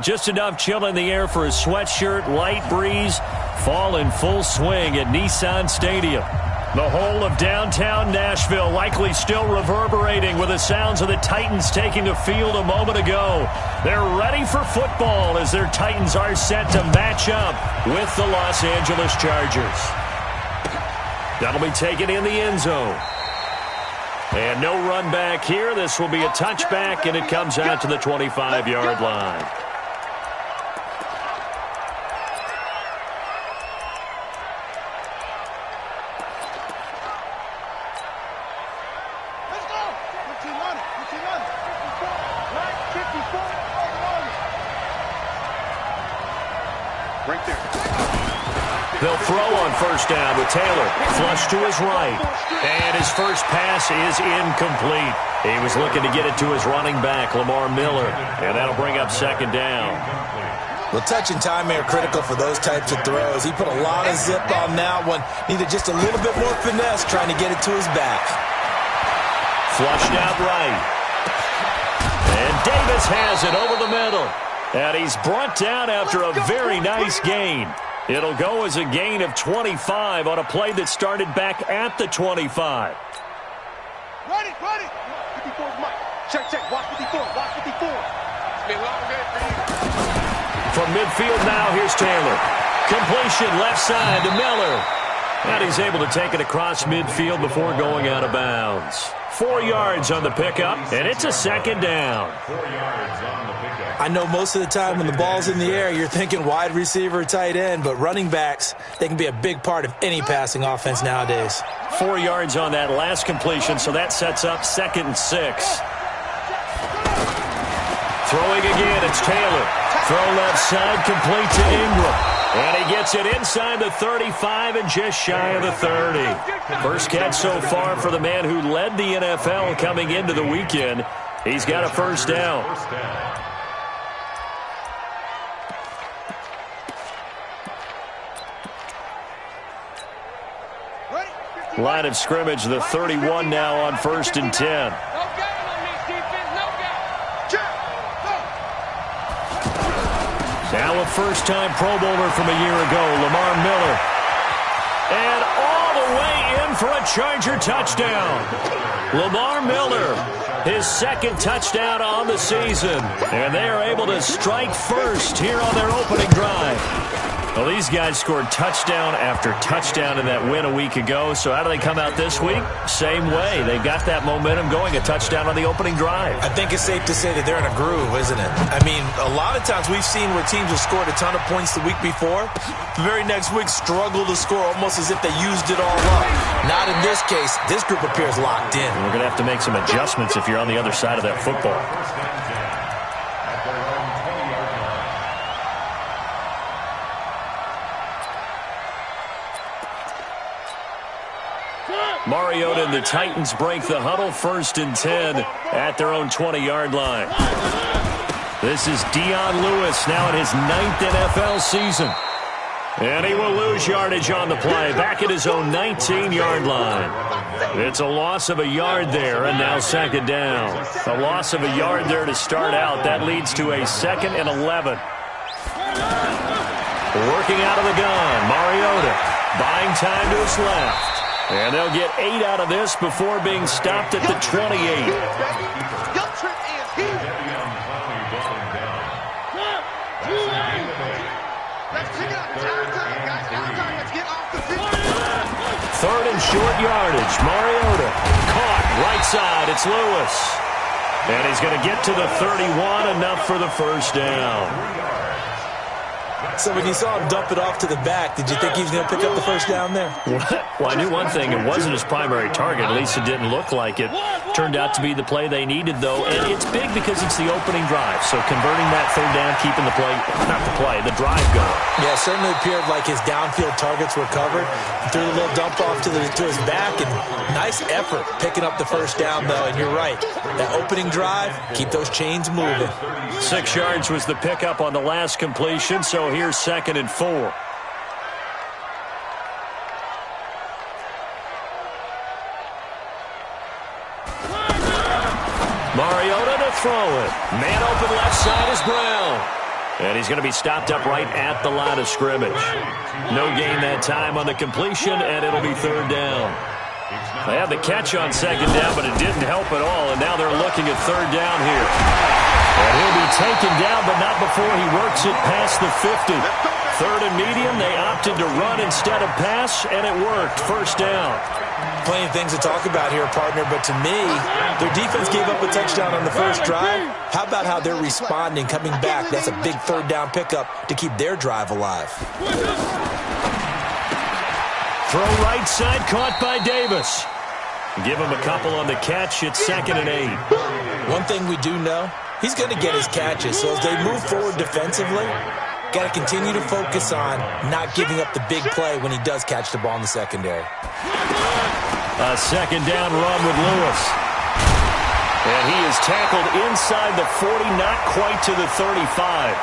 Just enough chill in the air for a sweatshirt, light breeze, fall in full swing at Nissan Stadium. The whole of downtown Nashville likely still reverberating with the sounds of the Titans taking the field a moment ago. They're ready for football as their Titans are set to match up with the Los Angeles Chargers. That'll be taken in the end zone. And no run back here. This will be a touchback, and it comes out to the 25-yard line. They'll throw on first down with Taylor. Flush to his right. And his first pass is incomplete. He was looking to get it to his running back, Lamar Miller. And that'll bring up second down. Well, touch and time are critical for those types of throws. He put a lot of zip on that one. Needed just a little bit more finesse trying to get it to his back. Flushed out right. And Davis has it over the middle. And he's brought down after a very nice gain. It'll go as a gain of 25 on a play that started back at the 25. Ready. 54's Mike. Check. Watch 54. It's been a long day for you. From midfield now, here's Taylor. Completion left side to Miller. And he's able to take it across midfield before going out of bounds. 4 yards on the pickup, and it's a second down. 4 yards on the pickup. I know most of the time when the ball's in the air, you're thinking wide receiver, tight end, but running backs, they can be a big part of any passing offense nowadays. 4 yards on that last completion, so that sets up 2nd and 6. Throwing again, it's Taylor. Throw left side, complete to Ingram. And he gets it inside the 35 and just shy of the 30. First catch so far for the man who led the NFL coming into the weekend. He's got a first down. Line of scrimmage, the 31 now on 1st and 10. Now a first-time Pro Bowler from a year ago, Lamar Miller. And all the way in for a Charger touchdown. Lamar Miller, his 2nd touchdown on the season. And they are able to strike first here on their opening drive. Well, these guys scored touchdown after touchdown in that win a week ago. So how do they come out this week? Same way. They got that momentum going, a touchdown on the opening drive. I think it's safe to say that they're in a groove, isn't it? I mean, a lot of times we've seen where teams have scored a ton of points the week before. The very next week struggle to score almost as if they used it all up. Not in this case. This group appears locked in. We're going to have to make some adjustments if you're on the other side of that football. Mariota and the Titans break the huddle, 1st and 10 at their own 20-yard line. This is Dion Lewis now in his 9th NFL season. And he will lose yardage on the play, back at his own 19-yard line. It's a loss of a yard there, and now 2nd down. A loss of a yard there to start out. That leads to a 2nd and 11. Working out of the gun, Mariota buying time to his left. And they'll get 8 out of this before being stopped at the 28. Third and short yardage. Mariota caught right side. It's Lewis. And he's going to get to the 31, enough for the first down. So when you saw him dump it off to the back, did you think he was going to pick up the first down there? Well, I knew one thing. It wasn't his primary target. At least it didn't look like it. Turned out to be the play they needed, though. And it's big because it's the opening drive. So converting that 3rd down, keeping the play, not the play, the drive going. Yeah, it certainly appeared like his downfield targets were covered. He threw a little dump off to his back, and nice effort picking up the first down, though. And you're right. That opening drive, keep those chains moving. 6 yards was the pickup on the last completion, so here's 2nd and 4. Mariota to throw it. Man open left side is Brown. And he's going to be stopped up right at the line of scrimmage. No gain that time on the completion, and it'll be third down. They had the catch on second down, but it didn't help at all, and now they're looking at third down here. And he'll be taken down, but not before he works it past the 50. Third and medium, they opted to run instead of pass, and it worked. First down. Plenty of things to talk about here, partner, but to me, their defense gave up a touchdown on the first drive. How about how they're responding, coming back? That's a big third down pickup to keep their drive alive. Throw right side, caught by Davis. Give him a couple on the catch. It's 2nd and 8. One thing we do know, he's going to get his catches. So as they move forward defensively, got to continue to focus on not giving up the big play when he does catch the ball in the secondary. A second down run with Lewis. And he is tackled inside the 40, not quite to the 35.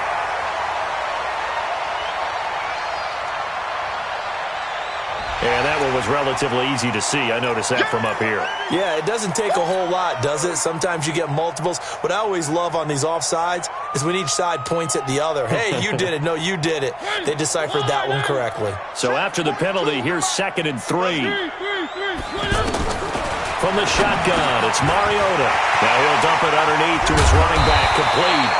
And that one was relatively easy to see. I noticed that from up here. Yeah, it doesn't take a whole lot, does it? Sometimes you get multiples. What I always love on these offsides is when each side points at the other. Hey, you did it. No, you did it. They deciphered that one correctly. So after the penalty, here's 2nd and 3. From the shotgun, it's Mariota. Now he'll dump it underneath to his running back, complete.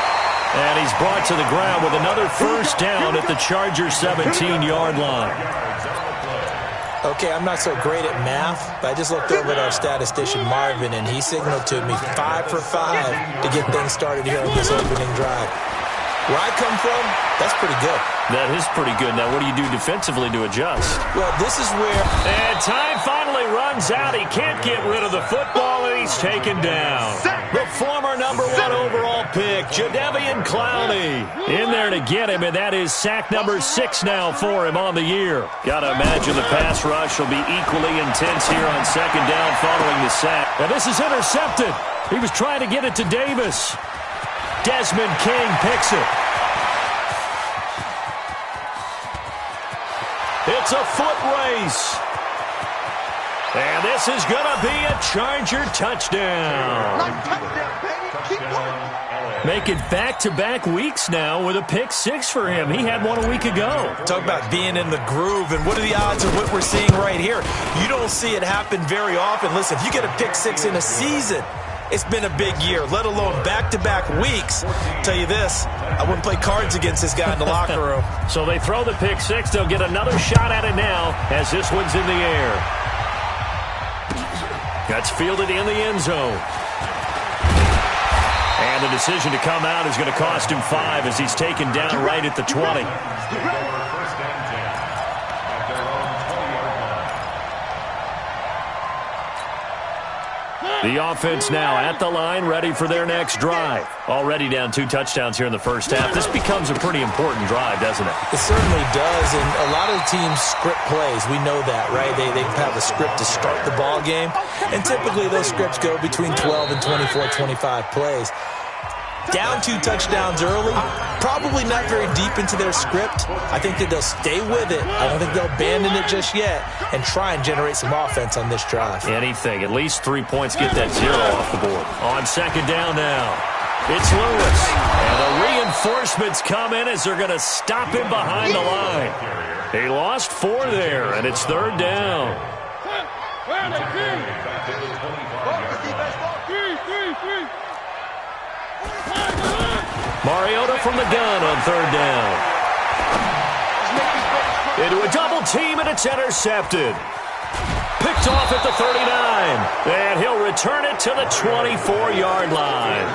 And he's brought to the ground with another first down at the Chargers' 17-yard line. Okay, I'm not so great at math, but I just looked over at our statistician, Marvin, and he signaled to me 5 for 5 to get things started here on this opening drive. Where I come from, that's pretty good. That is pretty good. Now, what do you do defensively to adjust? Well, this is where... And time finally runs out. He can't get rid of the football, and he's taken down. The former #1 overall pick, Jadeveon Clowney, in there to get him, and that is sack number 6 now for him on the year. Got to imagine the pass rush will be equally intense here on second down following the sack. Now, this is intercepted. He was trying to get it to Davis. Desmond King picks it. It's a foot race. And this is going to be a Charger touchdown. Make it back-to-back weeks now with a pick 6 for him. He had one a week ago. Talk about being in the groove, and what are the odds of what we're seeing right here? You don't see it happen very often. Listen, if you get a pick 6 in a season, it's been a big year, let alone back-to-back weeks. Tell you this, I wouldn't play cards against this guy in the locker room. So they throw the pick 6. They'll get another shot at it now as this one's in the air. That's fielded in the end zone. And the decision to come out is going to cost him 5 as he's taken down right at the 20. The offense now at the line, ready for their next drive. Already down 2 touchdowns here in the first half. This becomes a pretty important drive, doesn't it? It certainly does, and a lot of the teams script plays. We know that, right? They have a script to start the ball game, and typically those scripts go between 12 and 24, 25 plays. Down 2 touchdowns early, probably not very deep into their script. I think that they'll stay with it. I don't think they'll abandon it just yet and try and generate some offense on this drive. Anything. At least 3 points, get that 0 off the board. On second down now, it's Lewis. And the reinforcements come in as they're going to stop him behind the line. He lost 4 there, and it's third down. Mariota from the gun on third down. Into a double team, and it's intercepted. Picked off at the 39. And he'll return it to the 24-yard line.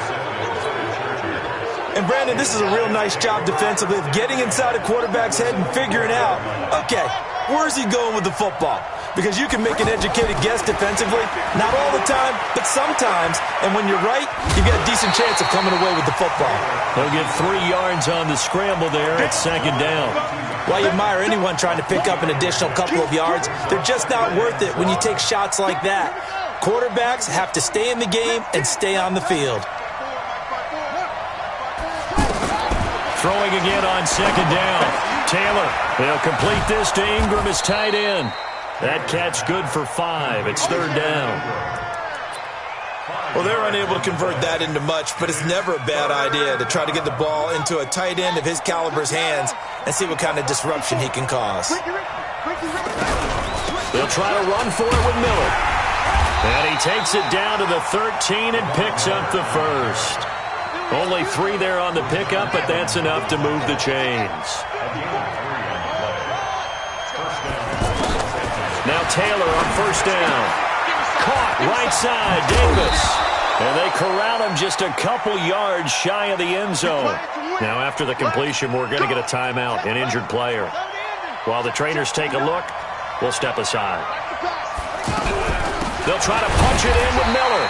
And, Brandon, this is a real nice job defensively of getting inside a quarterback's head and figuring out, okay, where's he going with the football? Because you can make an educated guess defensively, not all the time, but sometimes. And when you're right, you've got a decent chance of coming away with the football. They'll get 3 yards on the scramble there at second down. While you admire anyone trying to pick up an additional couple of yards, they're just not worth it when you take shots like that. Quarterbacks have to stay in the game and stay on the field. Throwing again on second down. Taylor, they'll complete this to Ingram as tight end. That catch good for 5. It's third down. Well, they're unable to convert that into much, but it's never a bad idea to try to get the ball into a tight end of his caliber's hands and see what kind of disruption he can cause. They'll try to run for it with Miller. And he takes it down to the 13 and picks up the first. Only 3 there on the pickup, but that's enough to move the chains. Now Taylor on first down. Caught right side, Davis. And they corral him just a couple yards shy of the end zone. Now after the completion, we're going to get a timeout, an injured player. While the trainers take a look, we'll step aside. They'll try to punch it in with Miller.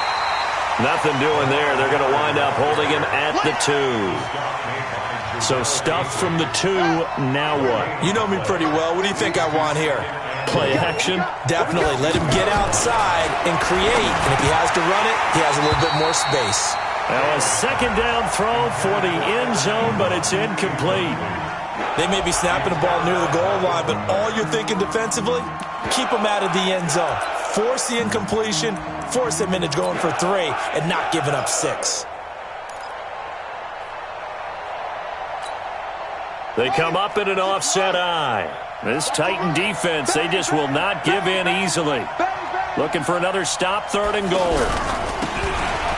Nothing doing there. They're going to wind up holding him at the 2. So stuff from the 2, now what? You know me pretty well. What do you think I want here? Play action? Definitely. Let him get outside and create. And if he has to run it, he has a little bit more space. Now a second down throw for the end zone, but it's incomplete. They may be snapping the ball near the goal line, but all you're thinking defensively, keep them out of the end zone. Force the incompletion, force them into going for 3, and not giving up 6. They come up in an offset eye. This Titan defense, they just will not give in easily. Looking for another stop, 3rd and goal.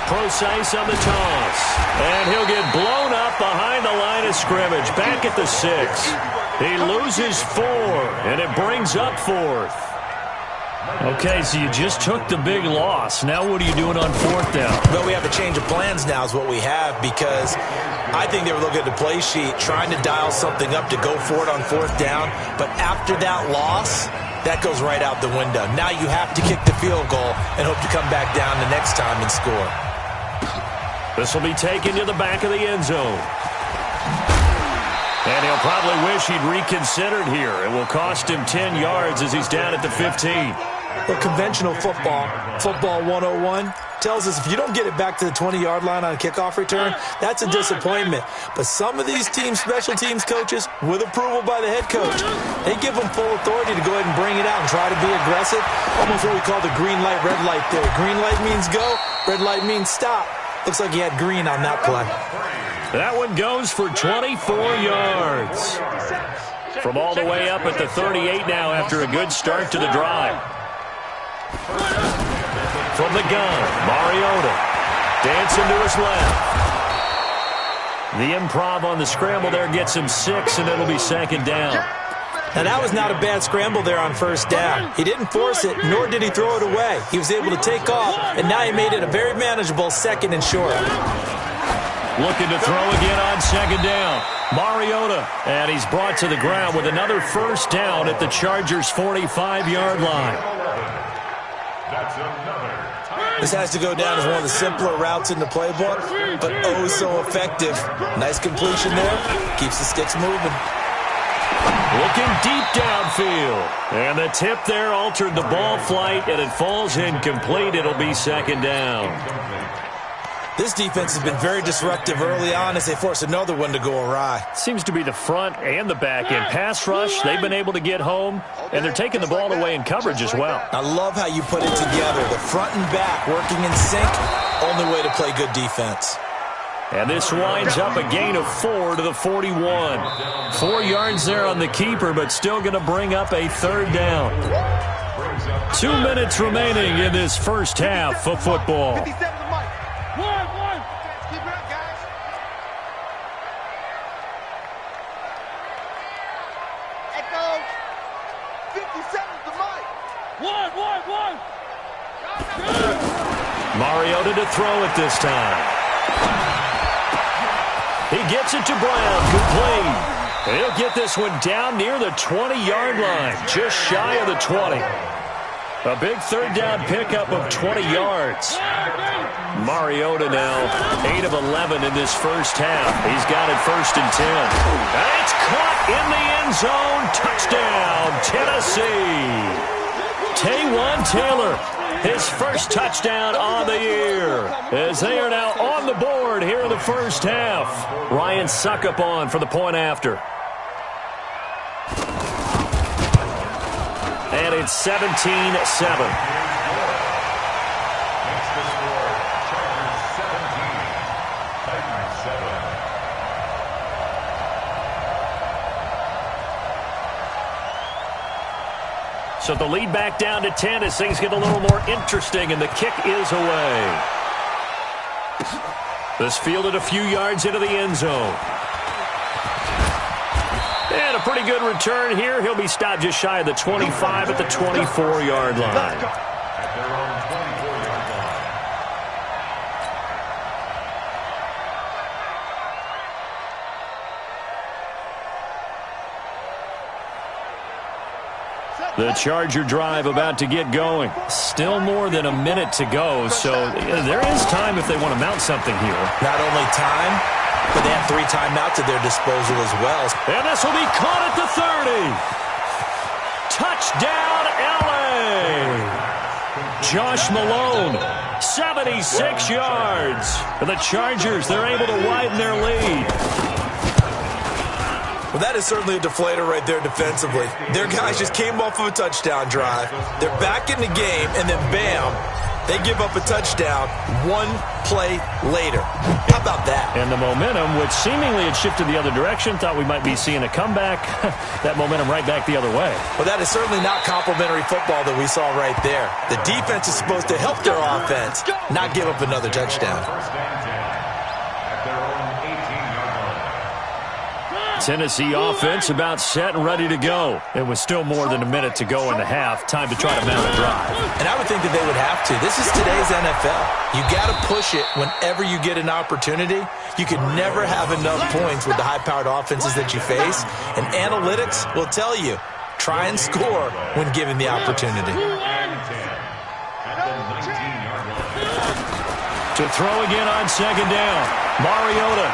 Precise on the toss. And he'll get blown up behind the line of scrimmage. Back at the 6. He loses 4, and it brings up 4th. Okay, so you just took the big loss. Now what are you doing on 4th down? Well, we have a change of plans now is what we have, because I think they were looking at the play sheet, trying to dial something up to go for it on 4th down. But after that loss, that goes right out the window. Now you have to kick the field goal and hope to come back down the next time and score. This will be taken to the back of the end zone. And he'll probably wish he'd reconsidered here. It will cost him 10 yards as he's down at the 15. Well, conventional football 101, tells us if you don't get it back to the 20-yard line on a kickoff return, that's a disappointment. But some of these team special teams coaches, with approval by the head coach, they give them full authority to go ahead and bring it out and try to be aggressive. Almost what we call the green light, red light theory. Green light means go, red light means stop. Looks like he had green on that play. That one goes for 24 yards. From all the way up at the 38 now after a good start to the drive. From the gun, Mariota dancing to his left. The improv on the scramble there gets him 6, and it'll be 2nd down. Now, that was not a bad scramble there on 1st down. He didn't force it, nor did he throw it away. He was able to take off, and now he made it a very manageable 2nd and short. Looking to throw again on 2nd down. Mariota, and he's brought to the ground with another 1st down at the Chargers' 45-yard line. This has to go down as one of the simpler routes in the playbook, but oh so effective. Nice completion there. Keeps the sticks moving. Looking deep downfield. And the tip there altered the ball flight, and it falls incomplete. It'll be 2nd down. This defense has been very disruptive early on as they force another one to go awry. Seems to be the front and the back end. Pass rush, they've been able to get home, and they're taking the ball away in coverage as well. I love how you put it together. The front and back working in sync, only way to play good defense. And this winds up a gain of 4 to the 41. 4 yards there on the keeper, but still going to bring up a 3rd down. 2 minutes remaining in this first half of football. Mariota to throw it this time. He gets it to Brown. Complete. And he'll get this one down near the 20-yard line, just shy of the 20. A big 3rd down pickup of 20 yards. Mariota now 8 of 11 in this first half. He's got it 1st and 10. And it's caught in the end zone. Touchdown, Tennessee. Taywon Taylor, his first touchdown on the year, as they are now on the board here in the first half. Ryan Suckup on for the point after. And it's 17-7. So the lead back down to 10 as things get a little more interesting, and the kick is away. This fielded a few yards into the end zone. And a pretty good return here. He'll be stopped just shy of the 25 at the 24-yard line. The Charger drive about to get going. Still more than a minute to go, so there is time if they want to mount something here. Not only time, but they have 3 timeouts at their disposal as well. And this will be caught at the 30. Touchdown, L.A. Josh Malone, 76 yards. For the Chargers, they're able to widen their lead. Well, that is certainly a deflator right there defensively. Their guys just came off of a touchdown drive. They're back in the game, and then bam, they give up a touchdown 1 play later. How about that? And the momentum, which seemingly had shifted the other direction, thought we might be seeing a comeback. That momentum right back the other way. Well, that is certainly not complimentary football that we saw right there. The defense is supposed to help their offense, not give up another touchdown. Tennessee offense about set and ready to go. It was still more than a minute to go in the half. Time to try to mount a drive. And I would think that they would have to. This is today's NFL. You got to push it whenever you get an opportunity. You can never have enough points with the high-powered offenses that you face. And analytics will tell you, try and score when given the opportunity. To throw again on second down. Mariota.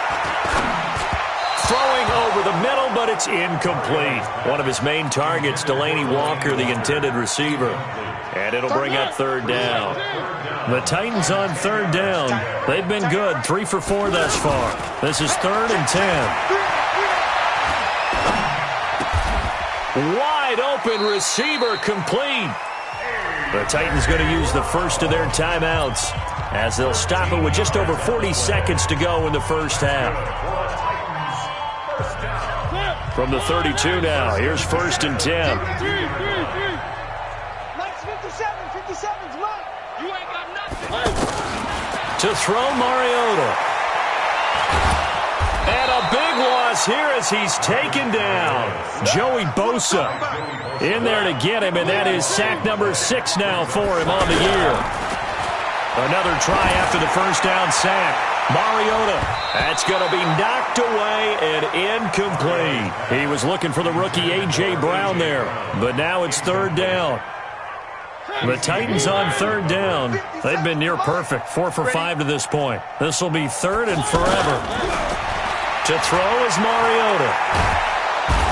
Throwing over the middle, but it's incomplete. One of his main targets, Delaney Walker, the intended receiver. And it'll bring up third down. The Titans on third down. They've been good, 3 for 4 thus far. This is 3rd and 10. Wide open receiver complete. The Titans going to use the first of their timeouts as they'll stop it with just over 40 seconds to go in the first half. From the 32 now, here's 1st and 10. 57's mine. You ain't got nothing. To throw Mariota. And a big loss here as he's taken down. Joey Bosa in there to get him, and that is sack number 6 now for him on the year. Another try after the first down sack. Mariota, that's going to be knocked away and incomplete. He was looking for the rookie A.J. Brown there, but now it's 3rd down. The Titans on 3rd down. They've been near perfect, 4 for 5 to this point. This will be 3rd and forever. To throw is Mariota.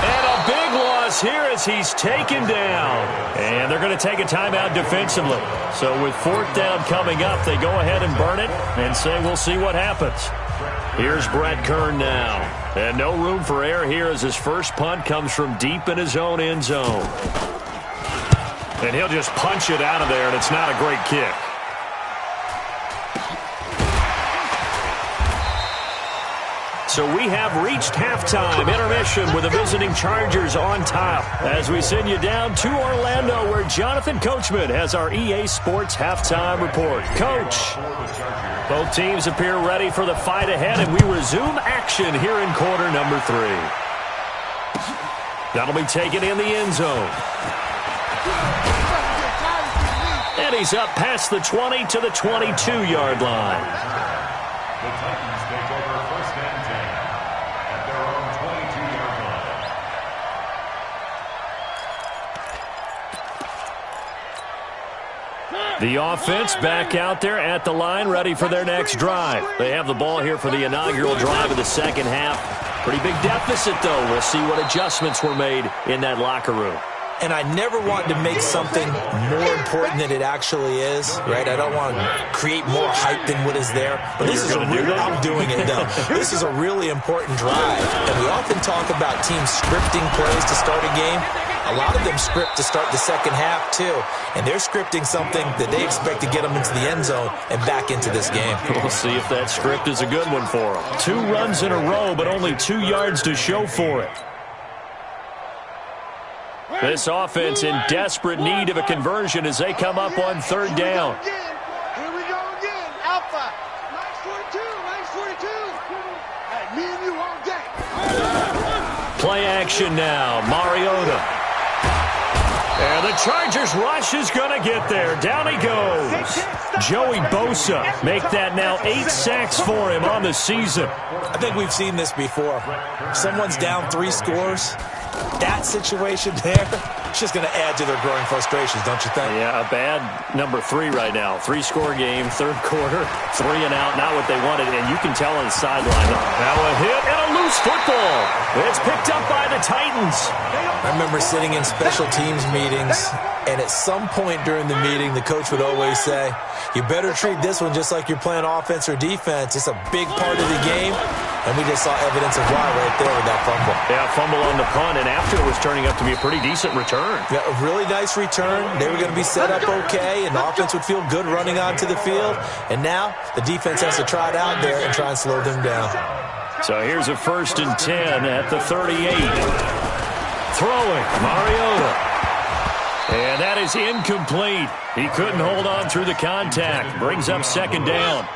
And a big loss here as he's taken down. And they're going to take a timeout defensively. So with 4th down coming up, they go ahead and burn it and say we'll see what happens. Here's Brett Kern now. And no room for error here as his first punt comes from deep in his own end zone. And he'll just punch it out of there, and it's not a great kick. So we have reached halftime intermission with the visiting Chargers on top as we send you down to Orlando where Jonathan Coachman has our EA Sports halftime report. Coach, both teams appear ready for the fight ahead, and we resume action here in quarter number 3. That'll be taken in the end zone. And he's up past the 20 to the 22-yard line. The Titans take over 1st and 10 at their own 22-yard line. The offense back out there at the line, ready for their next drive. They have the ball here for the inaugural drive of the second half. Pretty big deficit, though. We'll see what adjustments were made in that locker room. And I never want to make something more important than it actually is, right? I don't want to create more hype than what is there. But this is I'm doing it, though. This is a really important drive. And we often talk about teams scripting plays to start a game. A lot of them script to start the second half, too. And they're scripting something that they expect to get them into the end zone and back into this game. We'll see if that script is a good one for them. 2 runs in a row, but only 2 yards to show for it. This offense in desperate need of a conversion as they come up on third down. Here we go again. Alpha. Nice 42. Nice 42. Hey, me and you all day. Play action now. Mariota. And the Chargers rush is going to get there. Down he goes. Joey Bosa make that now 8 sacks for him on the season. I think we've seen this before. Someone's down 3 scores. That situation there, it's just going to add to their growing frustrations, don't you think? Yeah, a bad number 3 right now. 3-score game, third quarter, 3 and out, not what they wanted, and you can tell on the sideline. Now a hit and a loose football. It's picked up by the Titans. I remember sitting in special teams meetings, and at some point during the meeting, the coach would always say, you better treat this one just like you're playing offense or defense. It's a big part of the game, and we just saw evidence of why right there with that fumble. Yeah, fumble on the punt, and after it was turning up to be a pretty decent return. Yeah, a really nice return. They were going to be set up okay, and the offense would feel good running onto the field. And now the defense has to try it out there and try and slow them down. So here's a 1st and 10 at the 38. Throwing, Mariota. And that is incomplete. He couldn't hold on through the contact. Brings up 2nd down.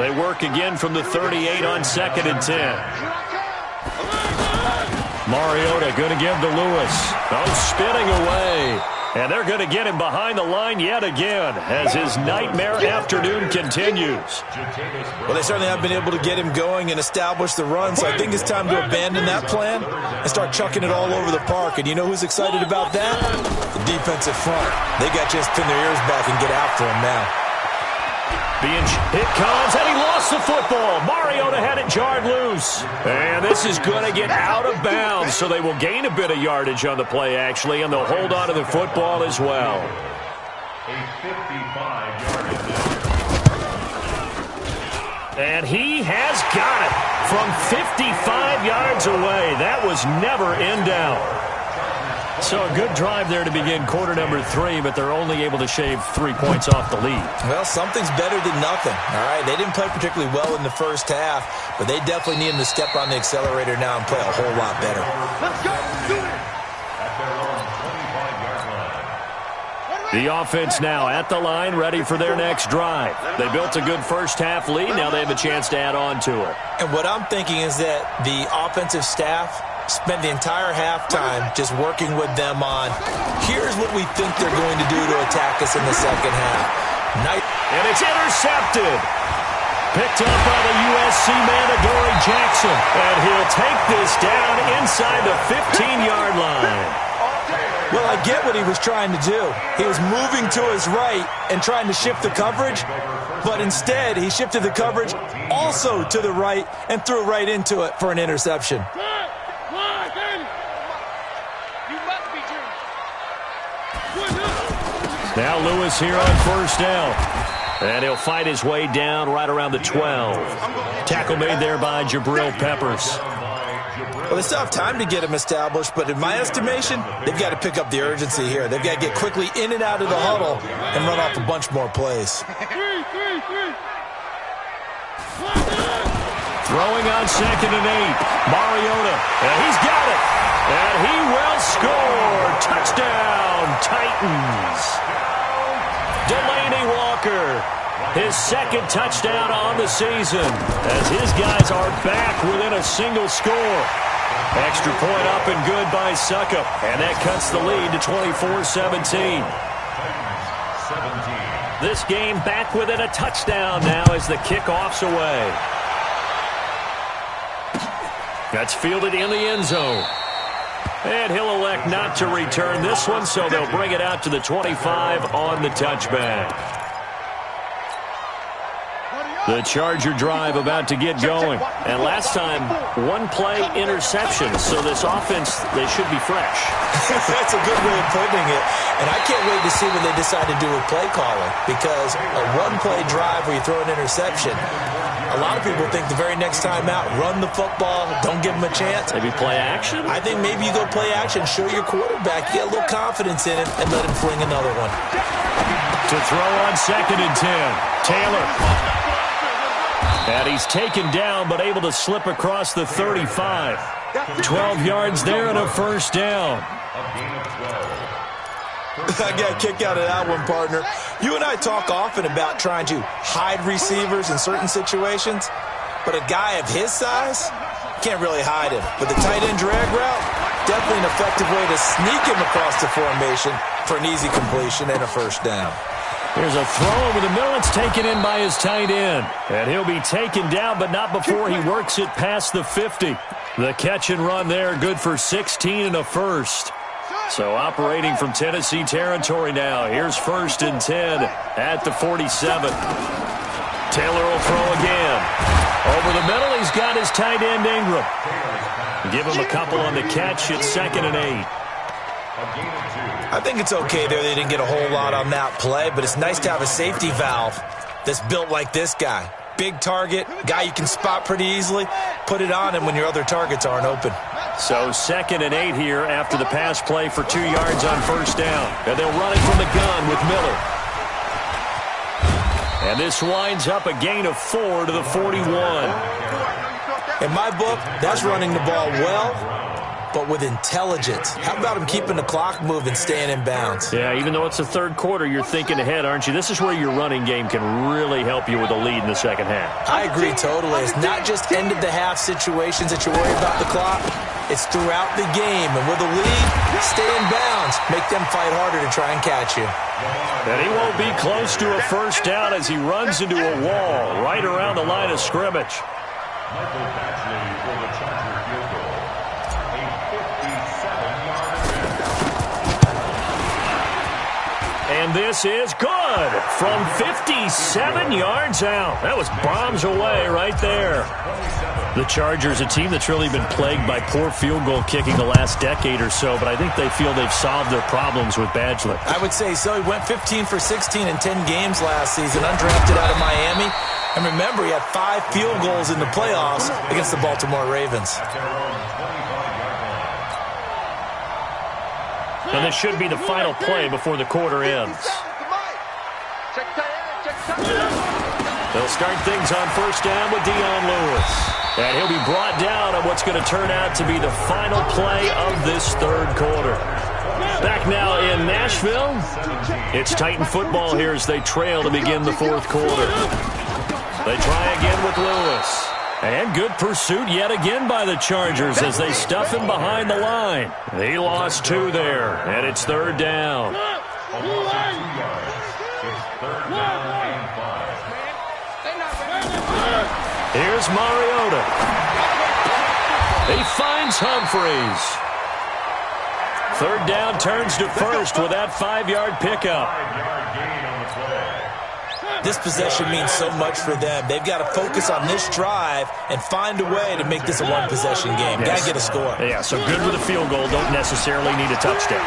They work again from the 38 on 2nd and 10. Mariota going to give to Lewis. Oh, spinning away. And they're going to get him behind the line yet again as his nightmare afternoon continues. Well, they certainly have been able to get him going and establish the run, so I think it's time to abandon that plan and start chucking it all over the park. And you know who's excited about that? The defensive front. They got just pin their ears back and get after him now. Hit comes, and he lost the football. Mariota had it jarred loose. And this is going to get out of bounds, so they will gain a bit of yardage on the play, actually, and they'll hold on to the football as well. A 55-yard attempt. And he has got it from 55 yards away. That was never in doubt. So a good drive there to begin quarter number 3, but they're only able to shave 3 points off the lead. Well, something's better than nothing, all right? They didn't play particularly well in the first half, but they definitely need them to step on the accelerator now and play a whole lot better. Let's go. Do it. At their own 25-yard line. The offense now at the line, ready for their next drive. They built a good first half lead. Now they have a chance to add on to it. And what I'm thinking is that the offensive staff spent the entire halftime just working with them on, here's what we think they're going to do to attack us in the second half. And it's intercepted. Picked up by the USC man, Adoree Jackson. And he'll take this down inside the 15-yard line. Well, I get what he was trying to do. He was moving to his right and trying to shift the coverage, but instead he shifted the coverage also to the right and threw right into it for an interception. Now Lewis here on 1st down. And he'll fight his way down right around the 12. Tackle made there by Jabril Peppers. Well, they still have time to get him established, but in my estimation, they've got to pick up the urgency here. They've got to get quickly in and out of the huddle and run off a bunch more plays. Throwing on 2nd and 8. Mariota. And he's got it. And he will score. Touchdown, Titans. Delaney Walker, his 2nd touchdown on the season as his guys are back within a single score. Extra point up and good by Suckup, and that cuts the lead to 24-17. This game back within a touchdown now as the kickoff's away. That's fielded in the end zone. And he'll elect not to return this one, so they'll bring it out to the 25 on the touchback. The Charger drive about to get going. And last time, 1-play interception. So this offense, they should be fresh. That's a good way of putting it. And I can't wait to see what they decide to do with play calling. Because a 1-play drive where you throw an interception, a lot of people think the very next time out, run the football, don't give them a chance. Maybe play action? I think maybe you go play action, show your quarterback, get a little confidence in it, and let him fling another one. To throw on 2nd and 10. Taylor. And he's taken down but able to slip across the 35. 12 yards there and a first down. I got a kick out of that one, partner. You and I talk often about trying to hide receivers in certain situations, but a guy of his size can't really hide him. But the tight end drag route, definitely an effective way to sneak him across the formation for an easy completion and a first down. There's a throw over the middle. It's taken in by his tight end. And he'll be taken down, but not before he works it past the 50. The catch and run there, good for 16 and a first. So operating from Tennessee territory now. Here's 1st and 10 at the 47. Taylor will throw again. Over the middle, he's got his tight end Ingram. Give him a couple on the catch. It's 2nd and 8. I think it's okay there. They didn't get a whole lot on that play, but it's nice to have a safety valve that's built like this guy. Big target, guy you can spot pretty easily. Put it on him when your other targets aren't open. So 2nd and 8 here after the pass play for 2 yards on first down. And they'll run it from the gun with Miller. And this winds up a gain of 4 to the 41. In my book, that's running the ball well, but with intelligence. How about him keeping the clock moving, staying in bounds? Yeah, even though it's the third quarter, you're thinking ahead, aren't you? This is where your running game can really help you with a lead in the second half. I agree totally. It's not just end-of-the-half situations that you worry about the clock. It's throughout the game. And with a lead, stay in bounds. Make them fight harder to try and catch you. And he won't be close to a first down as he runs into a wall right around the line of scrimmage. Michael Batchley for the Charger field goal. A 57-yard. And this is good from 57 yards out. That was bombs away right there. The Chargers, a team that's really been plagued by poor field goal kicking the last decade or so, but I think they feel they've solved their problems with Badgley. I would say so. He went 15 for 16 in 10 games last season, undrafted out of Miami. And remember, he had 5 field goals in the playoffs against the Baltimore Ravens. And this should be the final play before the quarter ends. They'll start things on first down with Dion Lewis. And he'll be brought down on what's going to turn out to be the final play of this third quarter. Back now in Nashville, it's Titan football here as they trail to begin the fourth quarter. They try again with Lewis. And good pursuit yet again by the Chargers as they stuff him behind the line. He lost 2 there, and it's third down. Here's Mariota. He finds Humphreys. Third down turns to first with that 5-yard pickup. This possession means so much for them. They've got to focus on this drive and find a way to make this a one-possession game. Yes. Got to get a score. Yeah, so good with a field goal. Don't necessarily need a touchdown.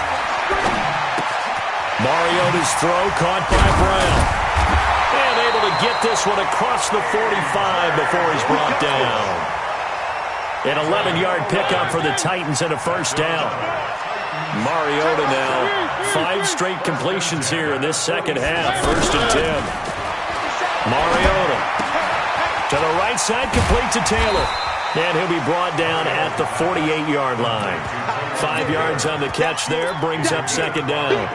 Mariota's throw caught by Brown. And able to get this one across the 45 before he's brought down. An 11-yard pickup for the Titans and a first down. Mariota now 5 straight completions here in this second half. 1st and 10. Mariota to the right side, complete to Taylor. And he'll be brought down at the 48-yard line. 5 yards on the catch there, brings up second down.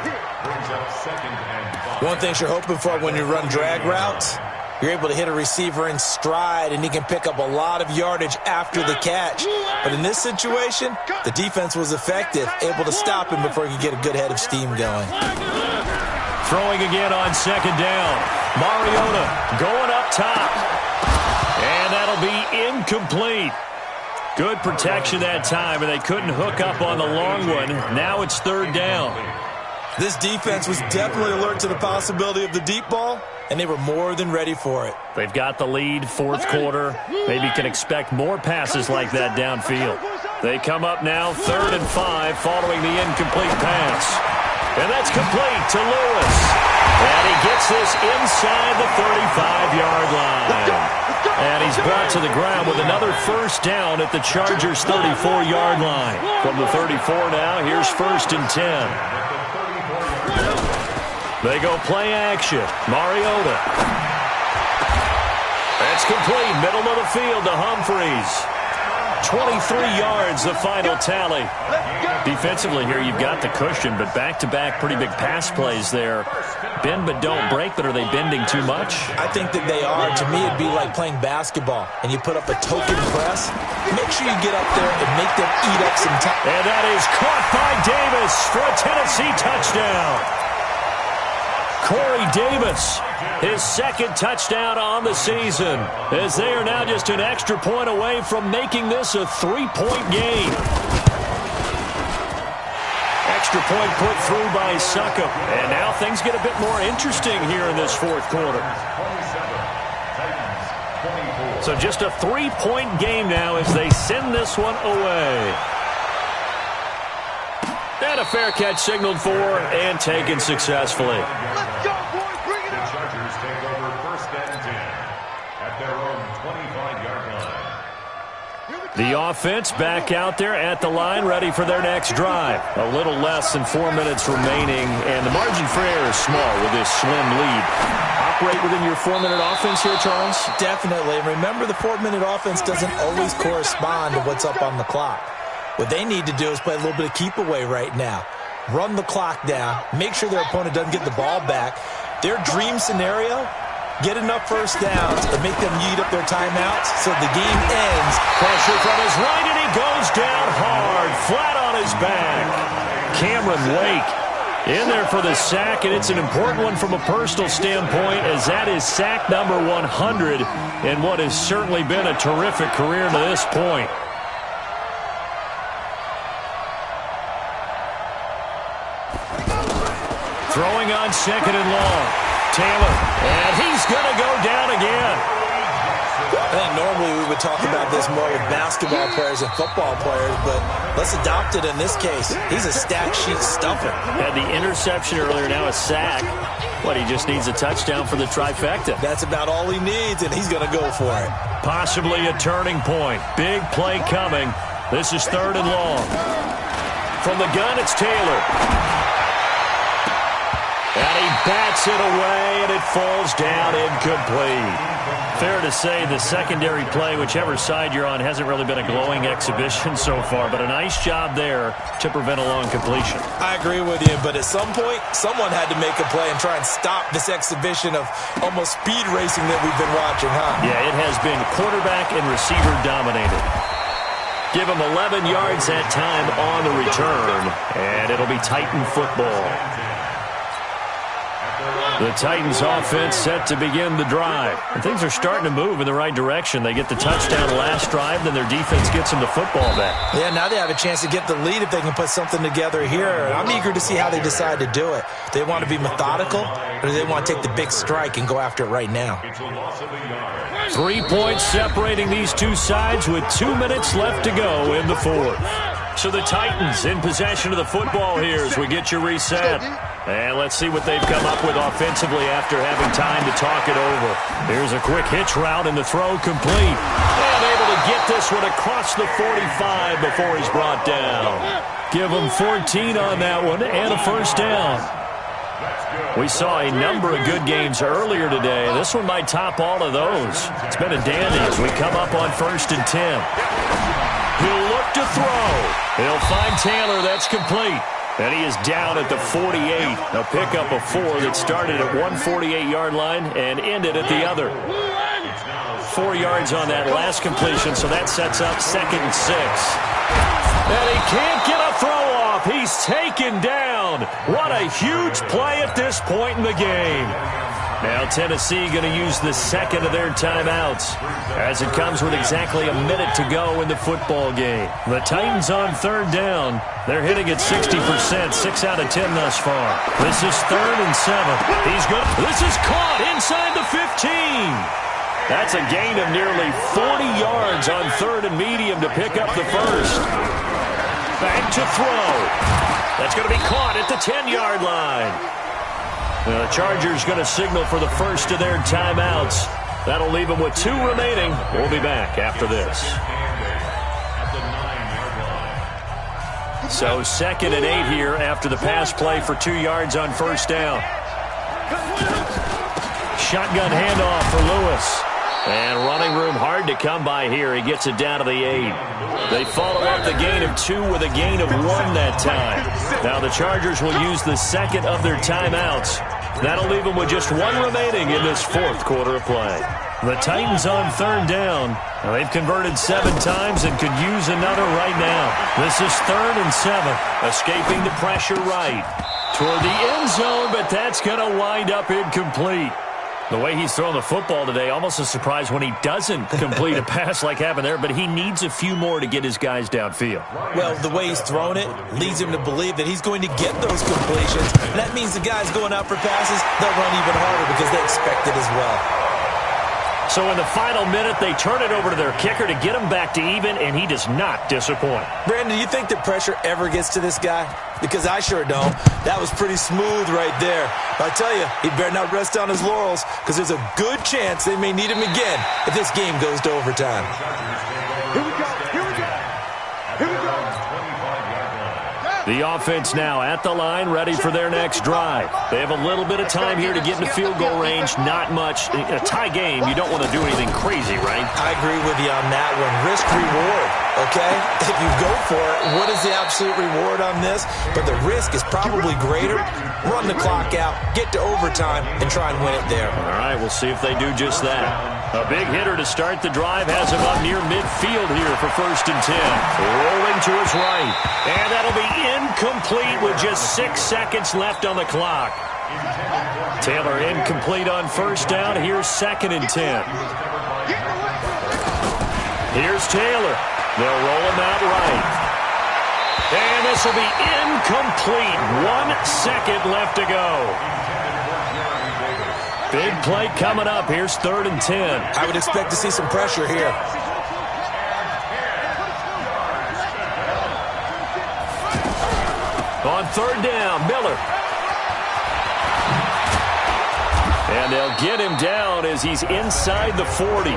One thing you're hoping for when you run drag routes, you're able to hit a receiver in stride, and he can pick up a lot of yardage after the catch. But in this situation, the defense was effective, able to stop him before he could get a good head of steam going. Throwing again on second down. Mariota going up top. And that'll be incomplete. Good protection that time, and they couldn't hook up on the long one. Now it's third down. This defense was definitely alert to the possibility of the deep ball, and they were more than ready for it. They've got the lead, fourth quarter. Maybe can expect more passes like that downfield. They come up now, 3rd and 5, following the incomplete pass. And that's complete to Lewis. And he gets this inside the 35-yard line. And he's brought to the ground with another first down at the Chargers' 34-yard line. From the 34 now, here's 1st and 10. They go play action. Mariota. That's It's complete. Middle of the field to Humphreys. 23 yards, the final tally. Defensively here, you've got the cushion, but back-to-back pretty big pass plays there. Bend but don't break, but are they bending too much? I think that they are. To me, it'd be like playing basketball, and you put up a token press. Make sure you get up there and make them eat up some time. And that is caught by Davis for a Tennessee touchdown. Corey Davis, his second touchdown on the season, as they are now just an extra point away from making this a 3-point game. Extra point put through by Succop, and now things get a bit more interesting here in this fourth quarter. So just a 3-point game now as they send this one away. And a fair catch signaled for and taken successfully. Let's go, boys. Bring it The up. Chargers take over 1st and 10 at their own 25-yard line. The offense back out there at the line, ready for their next drive. A little less than 4 minutes remaining, and the margin for error is small with this slim lead. Operate within your 4-minute offense here, Charles? Definitely. And remember, the 4-minute offense doesn't always correspond to what's up on the clock. What they need to do is play a little bit of keep away right now. Run the clock down. Make sure their opponent doesn't get the ball back. Their dream scenario, get enough first downs to make them eat up their timeouts so the game ends. Pressure from his right, and he goes down hard, flat on his back. Cameron Wake in there for the sack, and it's an important one from a personal standpoint, as that is sack number 100 in what has certainly been a terrific career to this point. Throwing on 2nd and long. Taylor, and he's going to go down again. I think normally we would talk about this more with basketball players and football players, but let's adopt it in this case. He's a stack sheet stuffer. Had the interception earlier, now a sack. What, he just needs a touchdown for the trifecta. That's about all he needs, and he's going to go for it. Possibly a turning point. Big play coming. This is 3rd and long. From the gun, it's Taylor. And he bats it away, and it falls down incomplete. Fair to say the secondary play, whichever side you're on, hasn't really been a glowing exhibition so far, but a nice job there to prevent a long completion. I agree with you, but at some point, someone had to make a play and try and stop this exhibition of almost speed racing that we've been watching, huh? Yeah, it has been quarterback and receiver dominated. Give him 11 yards that time on the return, and it'll be Titan football. The Titans offense set to begin the drive. And things are starting to move in the right direction. They get the touchdown last drive, then their defense gets them the football back. Yeah, now they have a chance to get the lead if they can put something together here. I'm eager to see how they decide to do it. Do they want to be methodical, or do they want to take the big strike and go after it right now? 3 points separating these two sides with 2 minutes left to go in the fourth. So the Titans in possession of the football here as we get you reset. And let's see what they've come up with offensively after having time to talk it over. Here's a quick hitch route and the throw complete. And able to get this one across the 45 before he's brought down. Give him 14 on that one and a first down. We saw a number of good games earlier today. This one might top all of those. It's been a dandy as we come up on 1st and 10. He'll look to throw. He'll find Taylor. That's complete. And he is down at the 48. A pickup of 4 that started at 148-yard line and ended at the other. 4 yards on that last completion, so that sets up 2nd and 6. And he can't get a throw off. He's taken down. What a huge play at this point in the game. Now Tennessee going to use the second of their timeouts as it comes with exactly a minute to go in the football game. The Titans on 3rd down. They're hitting at 60%, 6 out of 10 thus far. This is 3rd and 7. He's good. This is caught inside the 15. That's a gain of nearly 40 yards on 3rd and medium to pick up the first. Back to throw. That's going to be caught at the 10-yard line. The Chargers going to signal for the first of their timeouts. That'll leave them with 2 remaining. We'll be back after this. So 2nd and 8 here after the pass play for 2 yards on 1st down. Shotgun handoff for Lewis. And running room hard to come by here. He gets it down to the 8. They follow up the gain of 2 with a gain of 1 that time. Now the Chargers will use the second of their timeouts. That'll leave them with just 1 remaining in this fourth quarter of play. The Titans on third down. They've converted 7 times and could use another right now. This is 3rd and 7. Escaping the pressure right toward the end zone, but that's going to wind up incomplete. The way he's throwing the football today, almost a surprise when he doesn't complete a pass like happened there, but he needs a few more to get his guys downfield. Well, the way he's thrown it leads him to believe that he's going to get those completions. And that means the guys going out for passes, they'll run even harder because they expect it as well. So in the final minute, they turn it over to their kicker to get him back to even, and he does not disappoint. Brandon, do you think the pressure ever gets to this guy? Because I sure don't. That was pretty smooth right there. But I tell you, he better not rest on his laurels because there's a good chance they may need him again if this game goes to overtime. Here we go. Here we go. Here we go. The offense now at the line, ready for their next drive. They have a little bit of time here to get into field goal range. Not much. A tie game, you don't want to do anything crazy, right? I agree with you on that one. Risk-reward, okay? If you go for it, what is the absolute reward on this? But the risk is probably greater. Run the clock out, get to overtime, and try and win it there. All right, we'll see if they do just that. A big hitter to start the drive has him up near midfield here for 1st and 10. Rolling to his right. And that'll be incomplete with just 6 seconds left on the clock. Taylor incomplete on 1st down. Here's 2nd and 10. Here's Taylor. They'll roll him out right. And this will be incomplete. 1 second left to go. Big play coming up. Here's 3rd and 10. I would expect to see some pressure here. On 3rd down, Miller. And they'll get him down as he's inside the 40.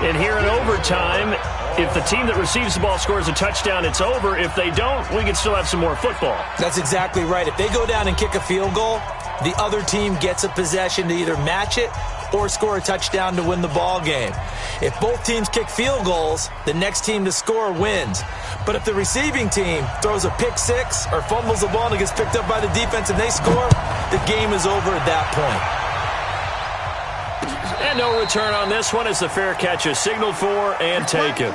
And here in overtime, if the team that receives the ball scores a touchdown, it's over. If they don't, we can still have some more football. That's exactly right. If they go down and kick a field goal, the other team gets a possession to either match it or score a touchdown to win the ball game. If both teams kick field goals, the next team to score wins. But if the receiving team throws a pick six or fumbles the ball and it gets picked up by the defense and they score, the game is over at that point. And no return on this one as the fair catch is signaled for and taken.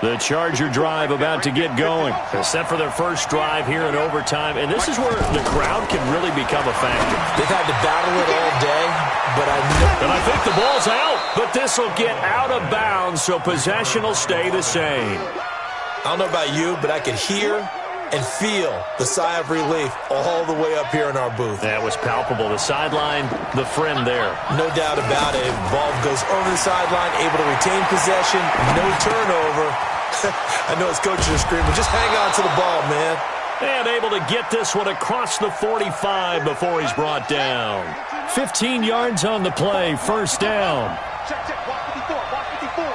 The Charger drive about to get going. They're set for their first drive here in overtime, and this is where the crowd can really become a factor. They've had to battle it all day, but I think the ball's out, but this will get out of bounds, so possession will stay the same. I don't know about you, but I could hear and feel the sigh of relief all the way up here in our booth. That was palpable. The sideline, the friend there. No doubt about it. Ball goes over the sideline, able to retain possession, no turnover. I know his coaches are screaming, just hang on to the ball, man. And able to get this one across the 45 before he's brought down. 15 yards on the play, 1st down. Check, watch 54, watch 54.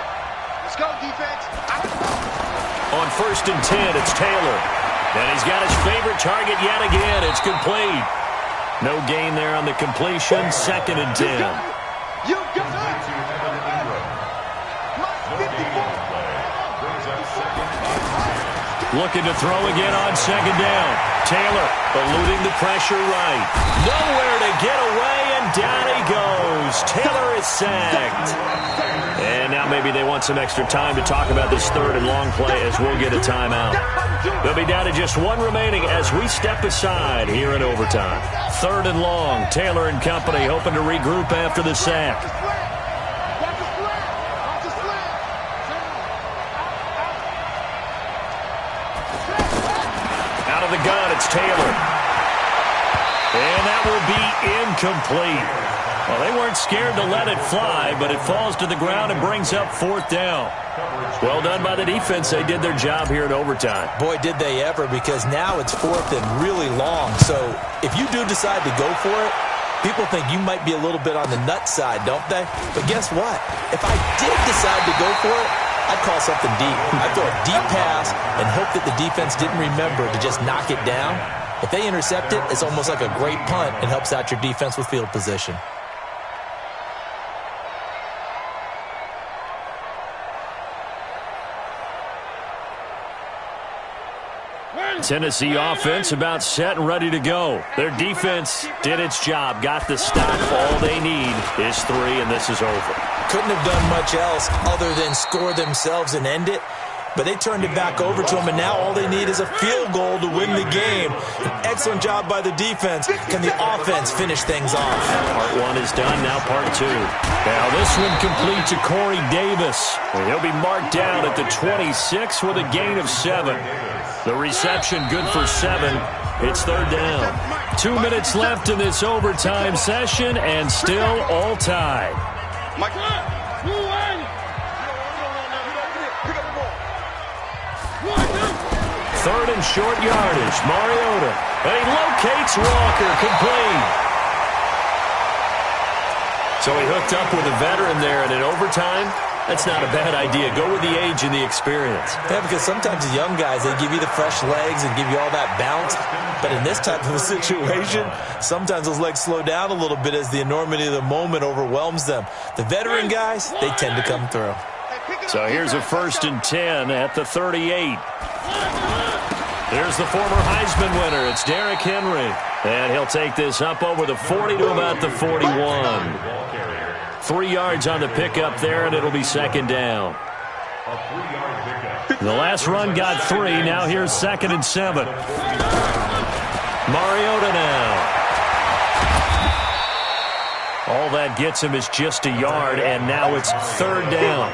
Let's go, defense. On 1st and 10, it's Taylor. And he's got his favorite target yet again. It's complete. No gain there on the completion. 2nd and 10. You got it. Looking to throw again on 2nd down. Taylor eluding the pressure right. Nowhere to get away, and down he goes. Taylor is sacked. And now maybe they want some extra time to talk about this 3rd and long play as we'll get a timeout. They'll be down to just 1 remaining as we step aside here in overtime. 3rd and long. Taylor and company hoping to regroup after the sack. Out of the gun, it's Taylor. And that will be incomplete. Well, they weren't scared to let it fly, but it falls to the ground and brings up 4th down. Well done by the defense. They did their job here in overtime. Boy, did they ever, because now it's 4th and really long. So if you do decide to go for it, people think you might be a little bit on the nut side, don't they? But guess what? If I did decide to go for it, I'd call something deep. I'd throw a deep pass and hope that the defense didn't remember to just knock it down. If they intercept it, it's almost like a great punt and helps out your defense with field position. Tennessee offense about set and ready to go. Their defense did its job, got the stop. All they need is 3, and this is over. Couldn't have done much else other than score themselves and end it. But they turned it back over to them, and now all they need is a field goal to win the game. An excellent job by the defense. Can the offense finish things off? Part 1 is done, now part 2. Now this one complete to Corey Davis. And he'll be marked down at the 26 with a gain of 7. The reception good for 7. It's third down. 2 minutes left in this overtime session, and still all tied. Third and short yardage. Mariota. And he locates Walker. Complete. So he hooked up with a veteran there, and in overtime, that's not a bad idea. Go with the age and the experience. Yeah, because sometimes the young guys, they give you the fresh legs and give you all that bounce. But in this type of a situation, sometimes those legs slow down a little bit as the enormity of the moment overwhelms them. The veteran guys, they tend to come through. So here's a 1st and 10 at the 38. There's the former Heisman winner. It's Derrick Henry. And he'll take this up over the 40 to about the 41. 3 yards on the pickup there, and it'll be second down. The last run got 3. Now here's 2nd and 7. Mariota now. All that gets him is just a yard, and now it's third down.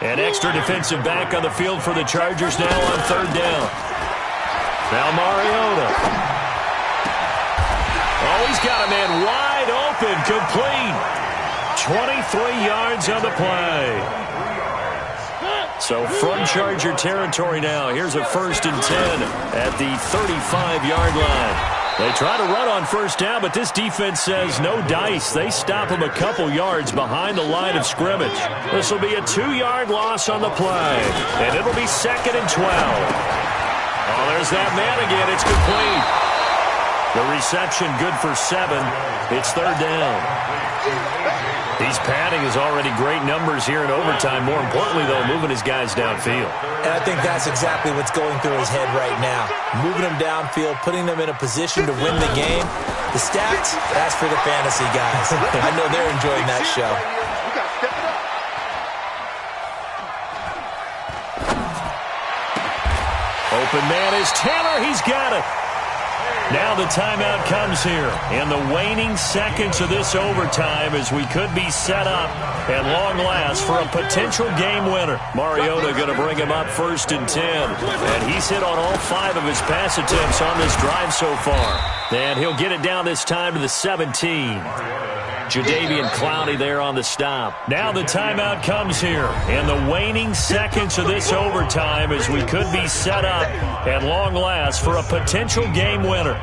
An extra defensive back on the field for the Chargers now on third down. Now Mariota. Oh, he's got a man wide open, complete. 23 yards on the play. So from Charger territory now, here's a 1st and 10 at the 35-yard line. They try to run on first down, but this defense says no dice. They stop him a couple yards behind the line of scrimmage. This will be a 2-yard loss on the play, and it'll be 2nd and 12. Oh, there's that man again. It's complete. The reception good for 7. It's third down. He's padding his already great numbers here in overtime. More importantly, though, moving his guys downfield. And I think that's exactly what's going through his head right now. Moving them downfield, putting them in a position to win the game. The stats, that's for the fantasy guys. I know they're enjoying that show. Open man is Taylor. He's got it. Now the timeout comes here in the waning seconds of this overtime as we could be set up at long last for a potential game winner. Mariota going to bring him up 1st and 10. And he's hit on all 5 of his pass attempts on this drive so far. And he'll get it down this time to the 17. Jadeveon Clowney there on the stop. Now the timeout comes here in the waning seconds of this overtime as we could be set up at long last for a potential game winner.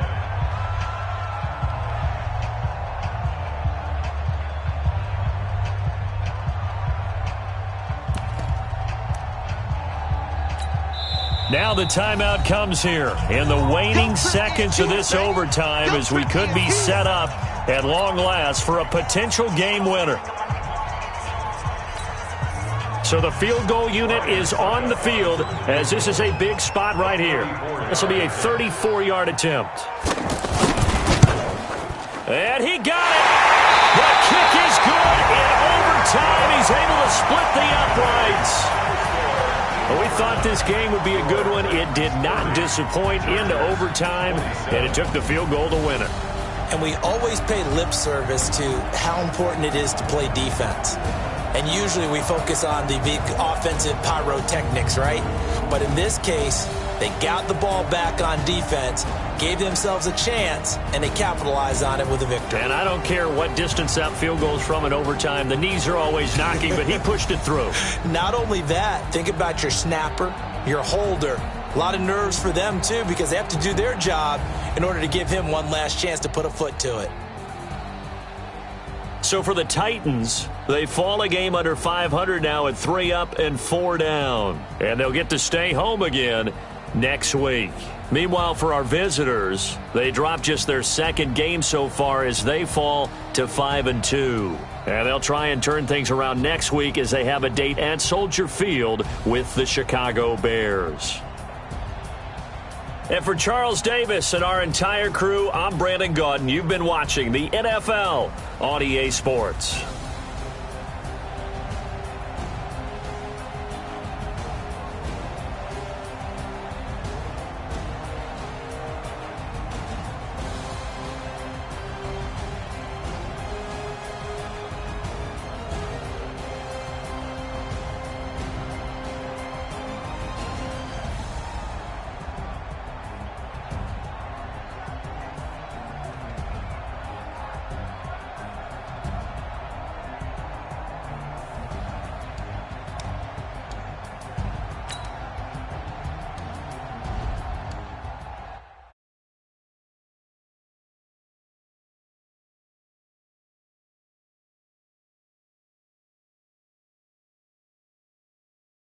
Now the timeout comes here in the waning seconds of this overtime as we could be set up at long last for a potential game winner. So the field goal unit is on the field as this is a big spot right here. This will be a 34-yard attempt. And he got it. The kick is good in overtime. He's able to split the uprights. Well, we thought this game would be a good one. It did not disappoint into overtime, and it took the field goal to win it. And we always pay lip service to how important it is to play defense. And usually we focus on the big offensive pyrotechnics, right? But in this case, they got the ball back on defense, gave themselves a chance, and they capitalized on it with a victory. And I don't care what distance that field goes from in overtime. The knees are always knocking, but he pushed it through. Not only that, think about your snapper, your holder. A lot of nerves for them, too, because they have to do their job in order to give him one last chance to put a foot to it. So for the Titans, they fall a game under 500 now at 3 up and 4 down. And they'll get to stay home again next week. Meanwhile, for our visitors, they drop just their 2nd game so far as they fall to 5-2. And they'll try and turn things around next week as they have a date at Soldier Field with the Chicago Bears. And for Charles Davis and our entire crew, I'm Brandon Gaudin. You've been watching the NFL on EA Sports.